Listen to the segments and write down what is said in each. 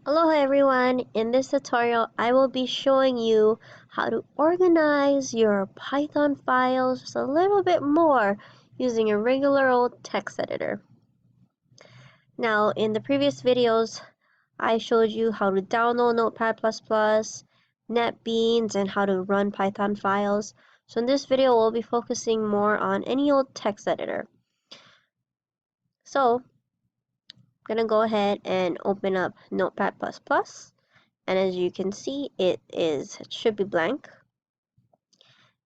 Hello everyone, in this tutorial I will be showing you how to organize your Python files just a little bit more using a regular old text editor. Now in the previous videos I showed you how to download Notepad++, NetBeans, and how to run Python files. So in this video we'll be focusing more on any old text editor. So I'm going to go ahead and open up Notepad++. And as you can see, it should be blank.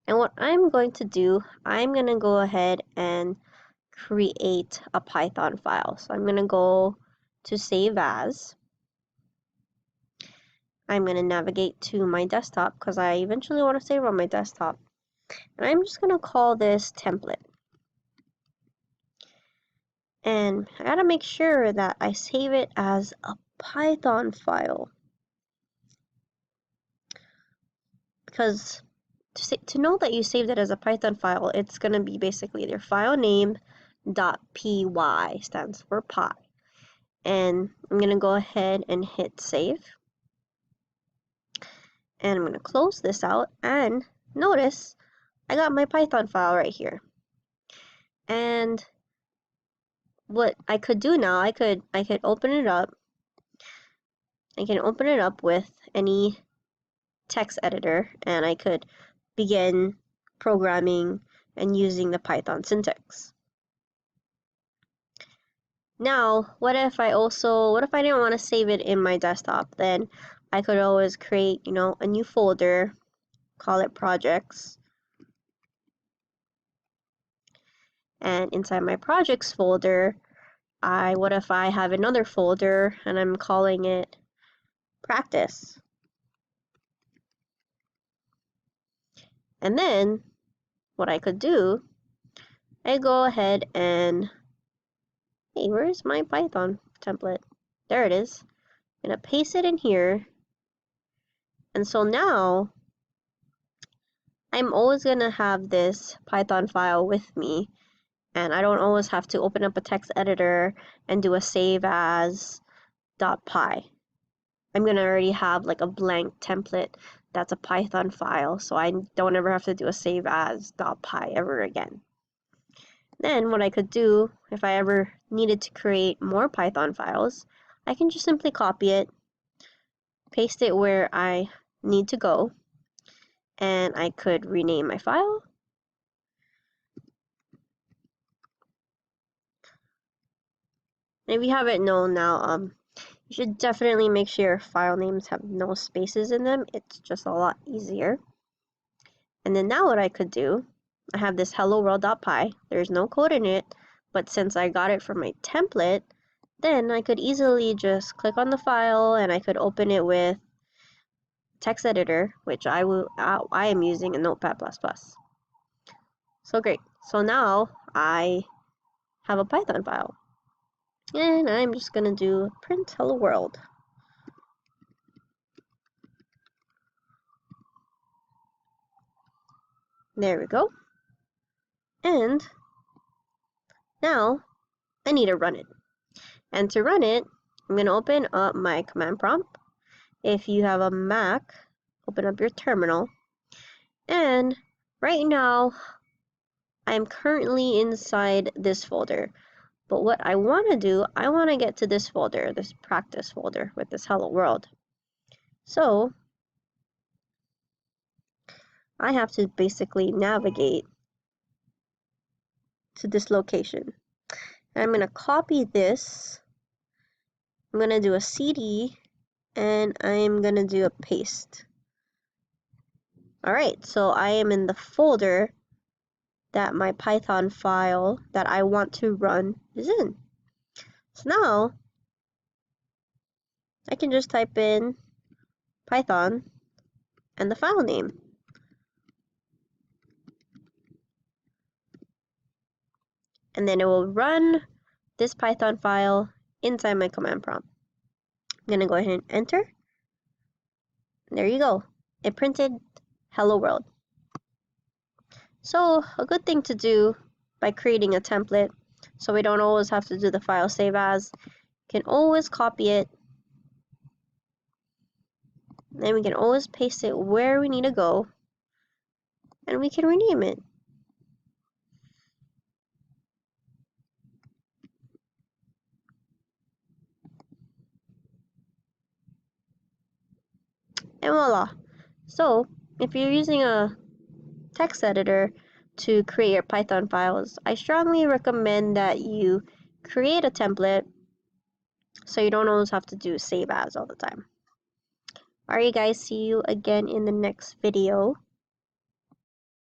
And what I'm going to do, I'm going to go ahead and create a Python file. So I'm going to go to Save As. I'm going to navigate to my desktop because I eventually want to save on my desktop. And I'm just going to call this template. And I got to make sure that I save it as a Python file. Because to know that you saved it as a Python file, it's going to be basically your file name .py, stands for py. And I'm going to go ahead and hit save. And I'm going to close this out, and notice I got my Python file right here. And what I could do now, I could open it up. I can open it up with any text editor, and I could begin programming and using the Python syntax. Now, what if I didn't want to save it in my desktop? Then I could always create, a new folder, call it projects. And inside my projects folder, what if I have another folder and I'm calling it practice? And then what I could do, I go ahead and, hey, where's my Python template? There it is. I'm going to paste it in here. And so now I'm always going to have this Python file with me, and I don't always have to open up a text editor and do a save as .py. I'm going to already have like a blank template that's a Python file, so I don't ever have to do a save as .py ever again. Then what I could do, if I ever needed to create more Python files, I can just simply copy it, paste it where I need to go, and I could rename my file. And if you haven't known now, you should definitely make sure your file names have no spaces in them. It's just a lot easier. And then now what I could do, I have this hello world.py. There's no code in it, but since I got it from my template, then I could easily just click on the file and I could open it with text editor, which I am using a Notepad++. So great. So now I have a Python file. And I'm just going to do print hello world. There we go. And now I need to run it. And to run it, I'm going to open up my command prompt. If you have a Mac, open up your terminal. And right now, I'm currently inside this folder. But what I want to do, I want to get to this folder, this practice folder with this hello world. So I have to basically navigate to this location. And I'm going to copy this. I'm going to do a CD, and I'm going to do a paste. Alright, so I am in the folder that my Python file that I want to run is in. So now I can just type in Python and the file name. And then it will run this Python file inside my command prompt. I'm going to go ahead and enter. And there you go. It printed hello world. So a good thing to do by creating a template, so we don't always have to do the file save as, you can always copy it then we can always paste it where we need to go, and we can rename it. And voila. So if you're using a text editor to create your Python files, I strongly recommend that you create a template so you don't always have to do save as all the time. Alright guys, see you again in the next video.